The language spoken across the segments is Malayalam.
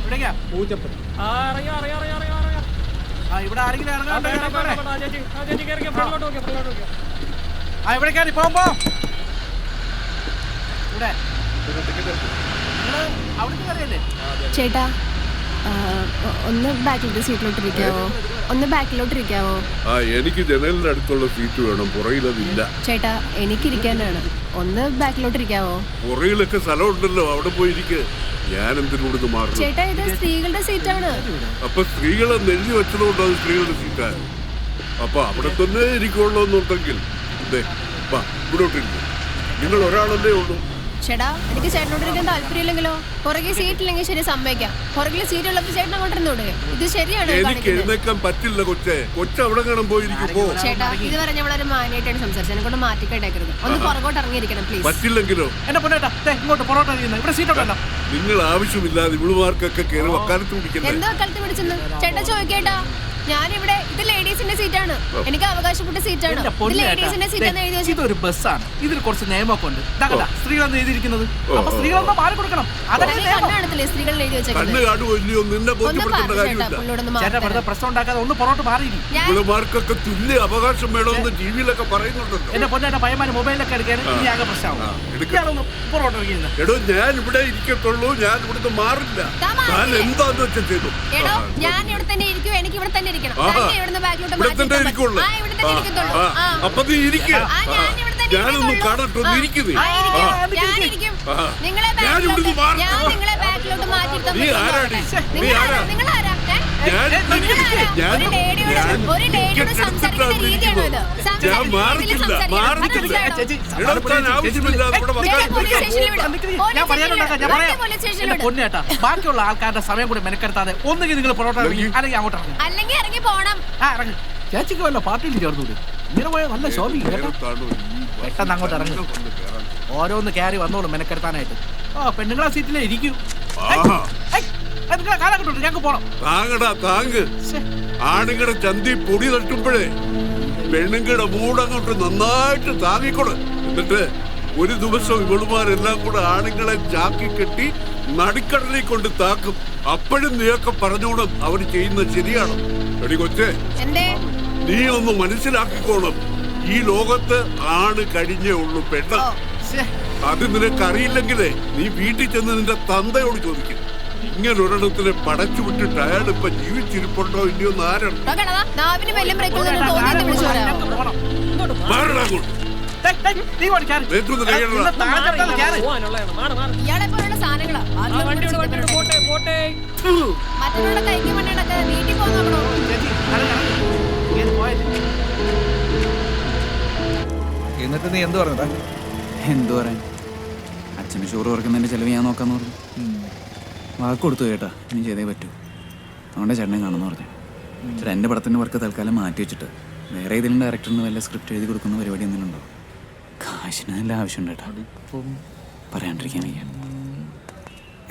എവിടേക്കാ? പൂജപ്പുര. ഇവിടെ ആരെങ്കിലും ഇറങ്ങാൻ ഇവിടെ കയറി പോകുമ്പോ ഇവിടെ അവിടെ കയറിയല്ലേ? ചേട്ടാ ഒന്ന് ബാക്കിലോട്ട് സീറ്റിലോട്ടിരിക്കാവോ? ഒന്ന് ബാക്കിലോട്ടിരിക്കാവോ? എനിക്ക് ജനലിന്റെ അടുത്തുള്ള സീറ്റ് വേണം, പുറകിലതില്ല. ചേട്ടാ എനിക്കിരിക്കാനാണ്, ഒന്ന് ബാക്കിലോട്ടിരിക്കാവോ? പുറകിലൊക്കെ സ്ഥലമുണ്ടല്ലോ, അവിടെ പോയിരിക്കെ. ഞാൻ എന്തിനോട് മാറും? ചേട്ടാ ഇത് സ്ത്രീകളുടെ സീറ്റാണ്. അപ്പൊ സ്ത്രീകളെന്ന് എഴുതി വെച്ചതുകൊണ്ട് അത് സ്ത്രീകളുടെ സീറ്റാണ്. അപ്പൊ അവിടെ തന്നെ ഇരിക്കുള്ളൂ എന്നുണ്ടെങ്കിൽ ഇവിടോട്ടിരിക്കും. നിങ്ങൾ ഒരാളല്ലേ ഉള്ളൂ. ചേട്ടാ എനിക്ക് ചേട്ടനോട്ടിരിക്കാൻ താല്പര്യമില്ലെങ്കിലോ? പുറകെ സീറ്റില്ലെങ്കിൽ ശരി സമ്മതിക്കാം. പുറകിലെ സീറ്റ് ഉള്ളപ്പോൾ ചേട്ടൻ അങ്ങോട്ടിരുന്നോടെ. ഇത് ശരിയാണ്. എനിക്ക് എഴുന്നേക്കാൻ പറ്റില്ല കൊച്ചെ. അവിടെ കാണാൻ പോയിരിക്കുമ്പോ. ചേട്ടാ ഇത് പറഞ്ഞ വളരെ മാന്യമായിട്ടാണ് സംസാരിച്ചത്. എന്നെ കൊണ്ട് മാറ്റിക്കേട്ടേക്കരുത്. ഒന്ന് പുറകോട്ട് ഇറങ്ങിയിരിക്കണം പ്ലീസ്. പറ്റില്ലെങ്കിലോ? എന്നെ പൊന്നേട്ടാ ഇങ്ങോട്ട് പൊറോട്ട ഇവിടെ സീറ്റോട്ടല്ലോ. നിങ്ങൾ ആവശ്യമില്ലാതെ ഇവിടുമാർക്കൊക്കെ കയറി വക്കാലത്ത് പിടിക്കുന്നത്. എന്താ വക്കാലത്ത് പിടിച്ചെന്ന് ചേട്ടാ ചോദിക്കേട്ടാ. ഞാനിവിടെ ഇത് ലേഡീസിന്റെ സീറ്റാണ്, എനിക്ക് അവകാശപ്പെട്ട സീറ്റാണ്. ലേഡീസിന്റെ സീറ്റാണ് എഴുതി വെച്ചത്. ഇതൊരു ബസ്സാണ്, ഇതിൽ കുറച്ച് നിയമമൊക്കെ ഉണ്ട്. സ്ത്രീകളെന്ന് എഴുതിയിരിക്കുന്നത്. അപ്പൊ സ്ത്രീകളെന്താ മാറി കൊടുക്കണം. കണ്ണാണത്തില്ലേ സ്ത്രീകൾ എഴുതി വെച്ചത്? പ്രശ്നം ഉണ്ടാക്കാതെ ഒന്ന് പൊറോട്ട് മാറിയിരിക്കും. തുല്യ അവകാശം വേണമെന്ന് ടിവിയിലൊക്കെ പറയുന്നുണ്ടല്ലോ. എന്റെ പൊന്നേട്ട പയ്യന്മാര് മൊബൈലൊക്കെ എടുക്കാൻ ഇനി ആകെ പ്രശ്നമാവും. പൊറോട്ട എടോ ഞാൻ ഇവിടെ ഇരിക്കത്തുള്ളൂ, ഞാൻ ഇവിടുന്ന് മാറില്ല. ഞാൻ എന്താന്ന് വെച്ചാൽ ചെയ്തു. ഞാൻ ഇവിടെ തന്നെ ഇരിക്കും, എനിക്ക് ഇവിടെ തന്നെ ഞാനൊന്നും കാണട്ടോ. നീ ആരാടി? നീ ആരാ? പൊന്നേട്ടാ ബാക്കിയുള്ള ആൾക്കാരുടെ സമയം കൂടി മെനക്കെടുത്താതെ ഒന്നുകിൽ നിങ്ങൾ പൊറോട്ട അല്ലെങ്കിൽ അങ്ങോട്ട് ഇറങ്ങി. ചേച്ചിക്ക് വല്ല പാർട്ടിയിൽ ചേർന്നൂടെ? ഇങ്ങനെ പോയാൽ നല്ല ശോഭി. പെട്ടെന്ന് അങ്ങോട്ട് ഇറങ്ങി ഓരോന്ന് കയറി വന്നോളൂ മെനക്കെടുത്താനായിട്ട്. പെണ്ണുങ്ങളെ സീറ്റിലേ ഇരിക്കൂ. ഞങ്ങൾക്ക് പോണം. താങ്ങടാ താങ്ക്. ആണുങ്ങളുടെ ചന്തി പൊടി തട്ടുമ്പോഴേ പെണ്ണുങ്ങളുടെ മൂടങ്ങോട്ട് നന്നായിട്ട് താങ്ങിക്കൊടു. എന്നിട്ട് ഒരു ദിവസം ഇവളുമാരെല്ലാം കൂടെ ആണുങ്ങളെ ചാക്കി കെട്ടി നടുക്കടലിൽ കൊണ്ട് താക്കും. അപ്പോഴും നീയൊക്കെ പറഞ്ഞോണം അവർ ചെയ്യുന്നത് ശരിയാണോ? എടി കൊച്ചേ, നീ ഒന്ന് മനസ്സിലാക്കിക്കോണം. ഈ ലോകത്ത് ആണ് കഴിഞ്ഞേ ഉള്ളൂ പെണ്ണ്. അത് നിനക്കറിയില്ലെങ്കിലേ നീ വീട്ടിൽ ചെന്ന് നിന്റെ തന്തയോട് ചോദിക്കും. ഇങ്ങനെ ഒരിടത്തിനെ പടച്ചു വിട്ടിട്ട് അയാൾ ഇപ്പൊ ജീവിച്ചിരിപ്പുണ്ടോ ഇല്ലയോ എന്ന് ആരാണ്? എന്നിട്ട് നീ എന്ത് പറഞ്ഞതാ? എന്തു പറയാൻ, അച്ഛന് ചോറ് കുറക്കുന്നതിന്റെ ചെലവ് ഞാൻ നോക്കാന്ന് പറഞ്ഞു. വാക്ക് കൊടുത്തു കേട്ടാ, ഇനി ചെയ്തേ പറ്റൂ. അതുകൊണ്ട് ചേട്ടനെ കാണുമെന്ന് പറഞ്ഞു. ചേട്ടാ എൻ്റെ പടത്തിൻ്റെ വർക്ക് തൽക്കാലം മാറ്റി വെച്ചിട്ട് വേറെ ഏതെങ്കിലും ഡയറക്ടറിന് വല്ല സ്ക്രിപ്റ്റ് എഴുതി കൊടുക്കുന്ന പരിപാടി എന്തെങ്കിലും ഉണ്ടോ? കാശിന് നല്ല ആവശ്യമുണ്ട് കേട്ടാ, പറയാണ്ടിരിക്കാൻ വയ്യ.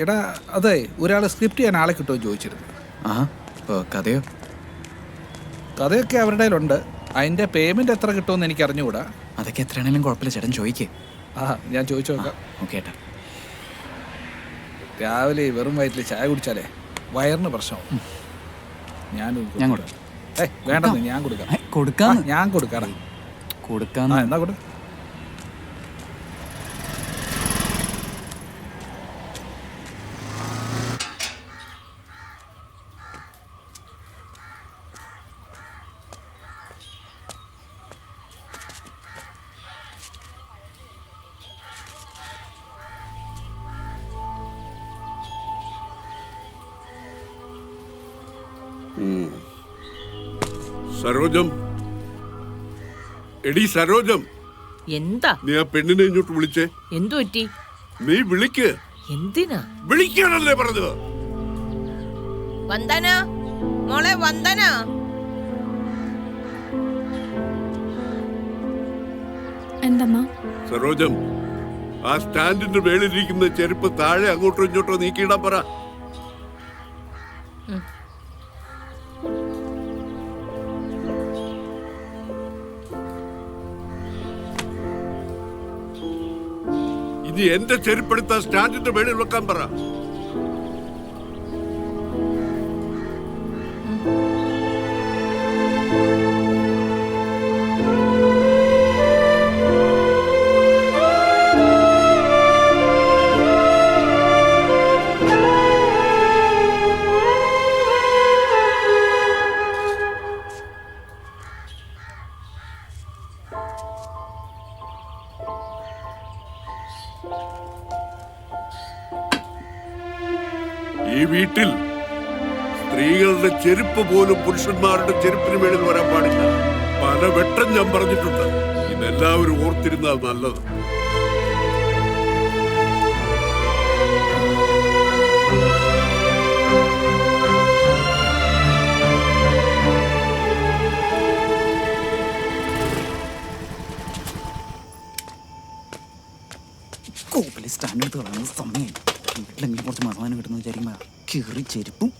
എടാ അതെ, ഒരാൾ സ്ക്രിപ്റ്റ് ചെയ്യാൻ ആളെ കിട്ടുമോ ചോദിച്ചിരുന്നു. ഇപ്പോൾ കഥയോ? കഥയൊക്കെ അവരുടെ കയ്യിലുണ്ട്. അതിൻ്റെ പേയ്മെൻറ്റ് എത്ര കിട്ടുമെന്ന് എനിക്ക് അറിഞ്ഞുകൂടാ. അതൊക്കെ എത്രയാണെങ്കിലും കുഴപ്പമില്ല, ചേട്ടൻ ചോദിക്കേ. ഞാൻ ചോദിച്ചു നോക്കാം. ഓക്കെ ഏട്ടാ. രാവിലെ വെറും വയറ്റിൽ ചായ കുടിച്ചാലേ വയറിന് പ്രശ്നമാവും. ഞാൻ കൊടുക്കാം. വേണ്ടെന്ന് ഞാൻ കൊടുക്കാം. കൊടുക്കാം, ഞാൻ കൊടുക്കാം. കൊടുക്കാം. എന്നാ കൊടു. സരോജം, എടി സരോജം, എന്താ നീ ആ പെണ്ണിനെ ഇങ്ങോട്ട് വിളിച്ചേ. എന്തു പറ്റി? നീ വിളിക്ക്. എന്തിനാ വിളിക്കാനല്ലേ പറഞ്ഞത്? വന്ദന മോളെ, വന്ദന. എന്തമ്മ? സരോജം, ആ സ്റ്റാൻഡിന്റെ മേളിലിരിക്കുന്ന ചെരുപ്പ് താഴെ അങ്ങോട്ടോ ഇങ്ങോട്ടോ നീക്കിയിടാൻ പറ. ഇനി എന്റെ ചെരുപ്പെടുത്ത സ്റ്റാൻഡിന്റെ മേളിൽ വെക്കാൻ പറ. ഈ വീട്ടിൽ സ്ത്രീകളുടെ ചെരുപ്പ് പോലും പുരുഷന്മാരുടെ ചെരുപ്പിന് മേളിൽ വരാൻ പാടില്ല. പല വെട്ടം ഞാൻ പറഞ്ഞിട്ടുണ്ട്. ഇതെല്ലാവരും ഓർത്തിരുന്നാൽ നല്ലത്. കോപ്പിലെ സ്റ്റാൻഡ് എടുത്ത് കളയുന്ന സമയം വീട്ടിലെങ്കിലും കുറച്ച് മസാനം കിട്ടുന്ന വിചാരിക്കുമ്പോൾ കീറി ചെരുപ്പും.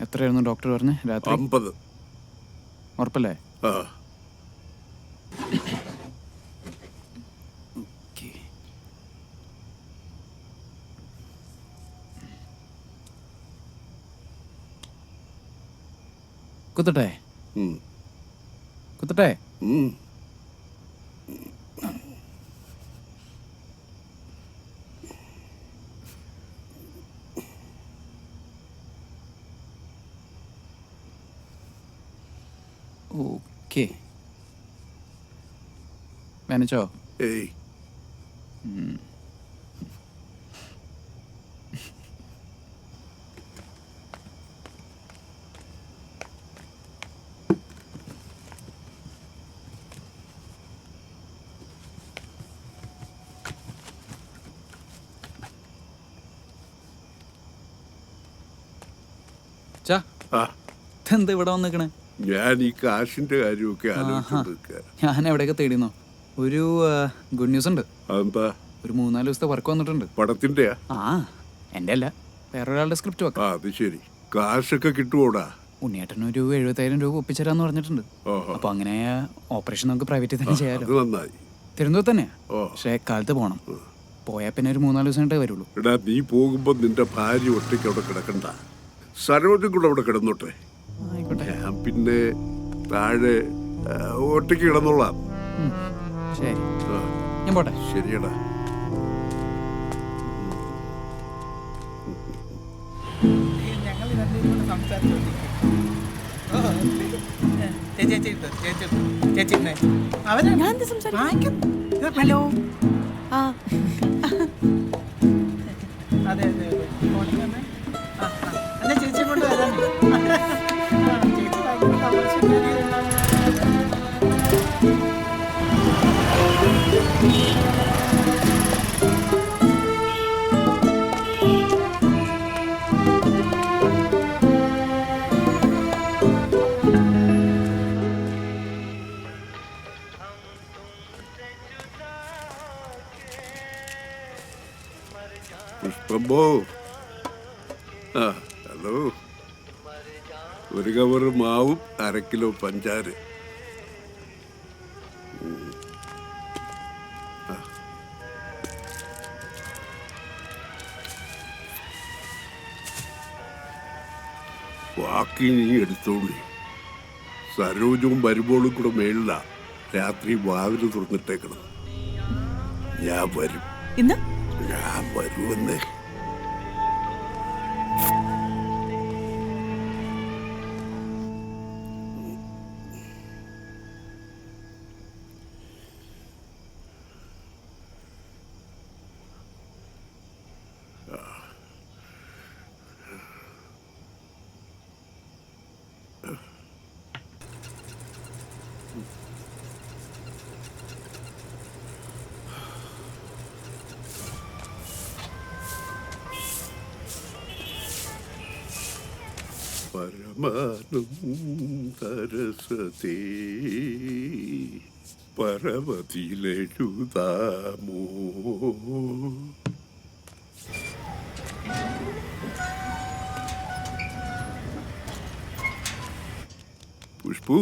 എത്രയായിരുന്നു ഡോക്ടർ പറഞ്ഞേ? രാത്രി 50. ഉറപ്പല്ലേ? ആ, കുത്തട്ടെ ഉം, കുത്തട്ടെ. ഉം. ഓക്കെ വേനച്ചോ? ഏയ്, ആ, ഇതെന്താ ഇവിടെ വന്നിക്കണേ? ഞാൻ ഈ കാശിന്റെ കാര്യമൊക്കെ ആലോചിച്ചിരിക്കുക. ഞാൻ എവിടെയൊക്കെ തേടിന്നോ. ഒരു ഗുഡ് ന്യൂസ് ഉണ്ട്. അതെന്താ? ഒരു 3-4 ദിവസത്തെ വർക്ക് വന്നിട്ടുണ്ട്. പടത്തിന്റെയാ? ആ എൻ്റെ അല്ല, വേറൊരാളുടെ സ്ക്രിപ്റ്റ് ആ, വെക്കാം. അത് ശരി. കാശൊക്കെ കിട്ടുവോടാ? ഉണ്ണിയേട്ടനൊരു 70,000 രൂപ ഒപ്പിച്ചേരാന്ന് പറഞ്ഞിട്ടുണ്ട്. ഓഹോ, അപ്പൊ അങ്ങനെ ഓപ്പറേഷൻ നമുക്ക് പ്രൈവറ്റിൽ തന്നെ അത് ചെയ്യാലോ. നന്നായി. തിരുവനന്തപുരത്ത് തന്നെയാ, ഓ, പക്ഷേ കാലത്ത് പോകണം. പോയാൽ പിന്നെ ഒരു 3-4 ദിവസം കഴിഞ്ഞിട്ടേ വരുള്ളൂ. എടാ, നീ പോകുമ്പോ നിന്റെ ഭാര്യ ഒറ്റയ്ക്ക് അവിടെ കിടക്കണ്ട. സരോജും കൂടെ അവിടെ കിടന്നോട്ടെ. ആയിക്കോട്ടെ. ഞാൻ പിന്നെ താഴെ ഒറ്റയ്ക്ക് കിടന്നോളാം. ശരി, ആ, ഞാൻ പോട്ടെ. ശരിയടാ. ഞങ്ങൾ രണ്ടുപേരും സംസാരിച്ചോണ്ടിരിക്കും. ഹലോ. അതെ അതെ അതെ, ഫോണിൽ തന്നെ. എന്നാ ചേച്ചി കൊണ്ട് വരാനേ. ചേച്ചി ഭയങ്കര തമാശക്കാരിയാണ്. പുഷ്പമ്പോ, ആ, ഹലോ. ഒരു കവറ് മാവും 1/2 കിലോ പഞ്ചാര. ബാക്കി നീ എടുത്തോളി. സരോജവും വരുമ്പോളും കൂടെ മേളില. രാത്രി വാതിൽ തുറന്നിട്ടേക്കണം. ഞാൻ വരും. ഇന്ന് ഞാൻ വരുമെന്നേ. പരമാനം തരസതേ പരവതിയിലെഴുതാമോ. പുഷ്പു,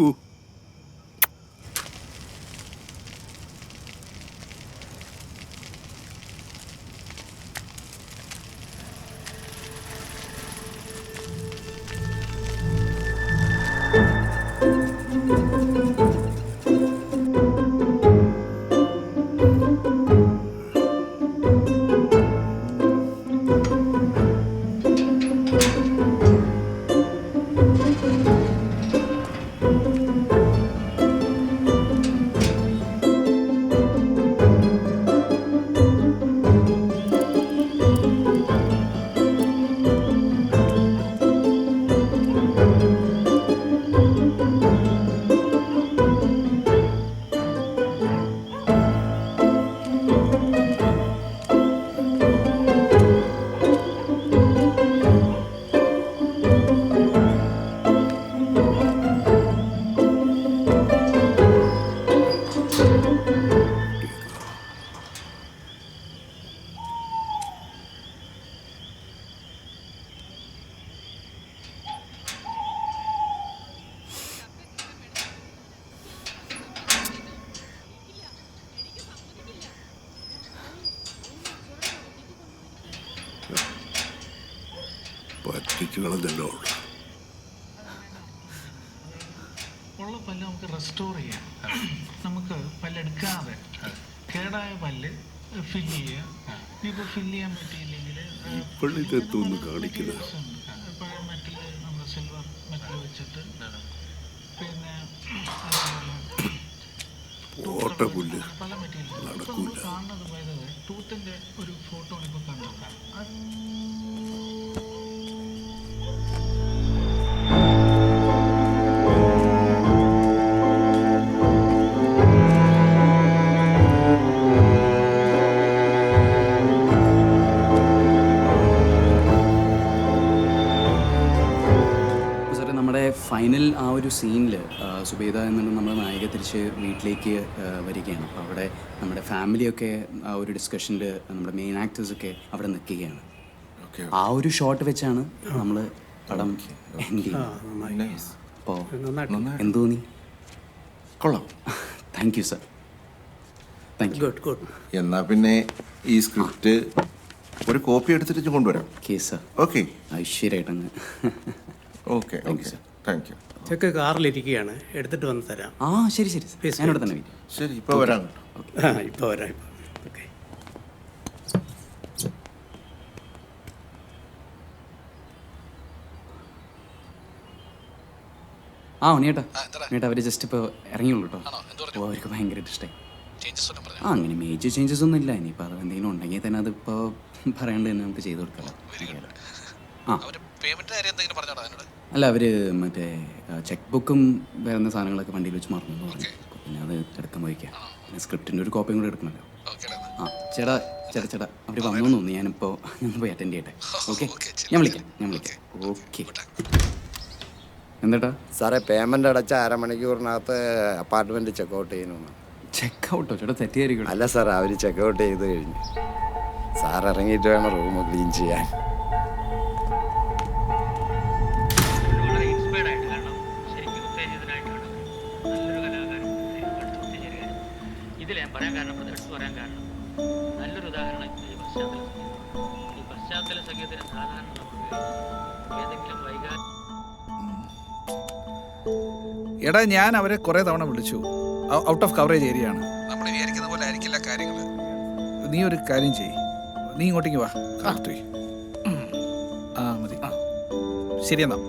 നശിപ്പിച്ചു കളഞ്ഞല്ലോ. ഉള്ള പല്ല് നമുക്ക് റെസ്റ്റോർ ചെയ്യാം. നമുക്ക് പല്ലെടുക്കാതെ കേടായ പല്ല് ഫില്ല് ചെയ്യാം. ഇപ്പോൾ ഫില്ല് ചെയ്യാൻ പറ്റിയില്ലെങ്കിൽ പള്ളിയിലെത്തൊന്ന് കാണിക്കുന്നത് പഴയ മെറ്റൽ, നമ്മുടെ സിൽവർ മെറ്റൽ വെച്ചിട്ട് പിന്നെ ഓട്ടപ്പുല്ല് പല മെറ്റീരിയൽ നടക്കൂല. കാണുന്നത് പോയത് ടൂത്തിൻ്റെ ഒരു ഫോട്ടോ ആണ് ഇപ്പോൾ കണ്ടത്. ഫൈനൽ ആ ഒരു സീനിൽ സുബൈദ എന്നുള്ള നമ്മുടെ നായിക തിരിച്ച് വീട്ടിലേക്ക് വരികയാണ്. അപ്പോൾ അവിടെ നമ്മുടെ ഫാമിലിയൊക്കെ ആ ഒരു ഡിസ്കഷനിൽ നമ്മുടെ മെയിൻ ആക്ടേഴ്സൊക്കെ അവിടെ നിൽക്കുകയാണ്. ആ ഒരു ഷോട്ട് വെച്ചാണ് നമ്മൾ പടം എൻഡ് ചെയ്യുന്നത്. അപ്പോൾ എന്ത് തോന്നി? കൊള്ളാം. Thank you sir. Thank you. എന്നാ പിന്നെ ഈ സ്ക്രിപ്റ്റ് ഒരു കോപ്പി എടുത്തിട്ട് കൊണ്ടുവരാം. Okay sir. ഓക്കെ, ഐശ്വര്യമായിട്ടങ്ങ്. Okay okay thank you. Cheque കാറിലിരിക്കുകയാണ്, എടുത്തിട്ട് വന്ന് തരാം. ആ ശരി ശരി സർ, ഞാനിവിടെ തന്നെ വരും. ശരി, ഇപ്പോൾ വരാം. ഇപ്പോൾ വരാം. ഓക്കെ. ആ ഉണ്ണിയേട്ടാ അവർ ജസ്റ്റ് ഇപ്പോൾ ഇറങ്ങിയുള്ളൂ കേട്ടോ. അപ്പോൾ അവർക്ക് ഭയങ്കരമായിട്ട് ഇഷ്ടമായി. ആ അങ്ങനെ മേജർ ചേഞ്ചസ് ഒന്നും ഇല്ല. ഇനിയിപ്പോൾ അത് എന്തെങ്കിലും ഉണ്ടെങ്കിൽ തന്നെ അതിപ്പോൾ പറയാണ്ട് തന്നെ നമുക്ക് ചെയ്ത് കൊടുക്കാം. ആ അല്ല, അവർ മറ്റേ ചെക്ക് ബുക്കും വരുന്ന സാധനങ്ങളൊക്കെ വണ്ടിയിൽ വെച്ച് മറന്നു എന്ന് പറഞ്ഞു. അപ്പോൾ പിന്നെ അത് എടുക്കാൻ പോയിക്കാം. പിന്നെ സ്ക്രിപ്റ്റിൻ്റെ ഒരു കോപ്പിയും കൂടെ എടുക്കണമല്ലോ. ആ ചേട്ടാ അവർ വന്നു തോന്നുന്നു. ഞാനിപ്പോൾ പോയി അറ്റൻഡ് ചെയ്യട്ടെ. ഓക്കെ, ഞാൻ വിളിക്കാം. ഓക്കെ. എന്താ സാറേ, പേയ്മെന്റ് അടച്ച അരമണിക്കൂറിനകത്ത് അപ്പാർട്ട്മെന്റ് ചെക്കൗട്ട് ചെയ്യണമെന്ന്. ചെക്കൗട്ടോ? ചേട്ടാ തെറ്റിയായിരിക്കും. അല്ല സാർ, അവർ ചെക്കൗട്ട് ചെയ്ത് കഴിഞ്ഞു. സാർ ഇറങ്ങിയിട്ട് വേണം റൂം ക്ലീൻ ചെയ്യാൻ. ഇതിൽ ഞാൻ പറയാൻ കാരണം, എടുത്ത് പറയാൻ കാരണം, നല്ലൊരു ഉദാഹരണം ഈ പശ്ചാത്തല സംഗീതത്തിന് സാധാരണ നമുക്ക് ഏതെങ്കിലും വൈകാരിക. എടാ, ഞാൻ അവരെ കുറേ തവണ വിളിച്ചു. ഔട്ട് ഓഫ് കവറേജ് ഏരിയ ആണ്. നമ്മൾ വിചാരിക്കുന്ന പോലെ ആയിരിക്കില്ല കാര്യങ്ങൾ. നീ ഒരു കാര്യം ചെയ്യ്, നീ ഇങ്ങോട്ടേക്ക് വാ. കാർത്തി. ആ മതി. ശരി എന്നാ.